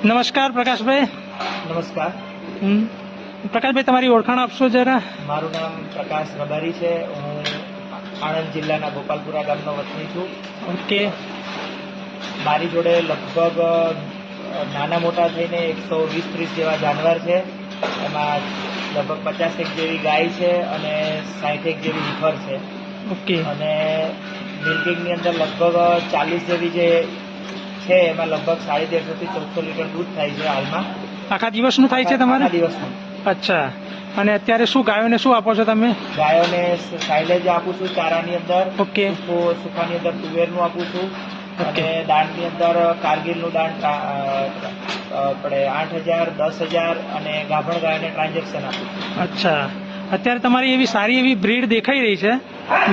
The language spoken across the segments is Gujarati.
નમસ્કાર પ્રકાશભાઈ. નમસ્કાર. પ્રકાશભાઈ, તમારી ઓળખાણ આપશો જરા? મારું નામ પ્રકાશ રબારી છે. હું આણંદ જિલ્લાના ગોપાલપુરા ગામનો વતની છું. ઓકે. મારી જોડે લગભગ નાના મોટા થઈને 120-30 જેવા જાનવર છે. એમાં લગભગ 50 જેવી ગાય છે અને 60 જેવી લીફર છે. ઓકે. અને મિલ્કિંગની અંદર લગભગ 40 જેવી જે છે એમાં લગભગ 150 થી 1400 લીટર દૂધ થાય છે હાલમાં. આખા દિવસનું થાય છે તમારે? આખા દિવસનું. અચ્છા. અને અત્યારે શું ગાયોને શું આપો છો તમે? ગાયોને સાઇલેજ આપું છું ચારાની અંદર. ઓકે. સુકાની અંદર તુવેરનું આપું છું. ઓકે. અને દાણની અંદર કારગીલનું દાણ આપણે 8000, 10000 અને ગાભણ ગાયોને ટ્રાન્ઝેક્શન આપું છું. અચ્છા. અત્યારે તમારી એવી સારી એવી બ્રીડ દેખાઈ રહી છે,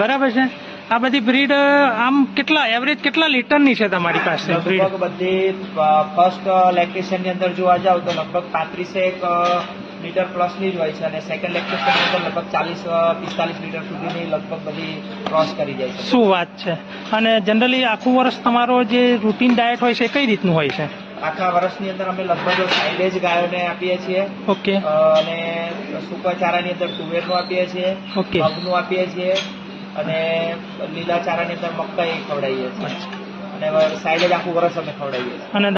બરાબર છે? આ બધી બ્રીડ આમ કેટલા એવરેજ કેટલા લીટરની છે તમારી પાસે બ્રીડ? લગભગ બધી ફર્સ્ટ લેક્ટેશનની અંદર જોવા જાવ તો લગભગ 35 લીટર પ્લસની જ હોય છે અને સેકન્ડ લેક્ટેશનની અંદર લગભગ 40-45 લીટર સુધીની લગભગ બધી ક્રોસ કરી જાય છે. શું વાત છે! અને જનરલી આખું વર્ષ તમારો જે રૂટીન ડાયટ હોય છે એ કઈ રીતનું હોય છે? આખા વર્ષની અંદર અમે લગભગ સાઇલેજ ગાયોને આપીએ છીએ. ઓકે. અને સૂકા ચારાની અંદર તુવેરનું આપીએ છીએ. ઓકે. મગનું આપીએ છીએ અને લીલા ચારાની અંદર મકાઈ ખવડાવીએ છીએ અને સાઇલેજ આખું વર્ષ અમે ખવડાવીએ છીએ. અને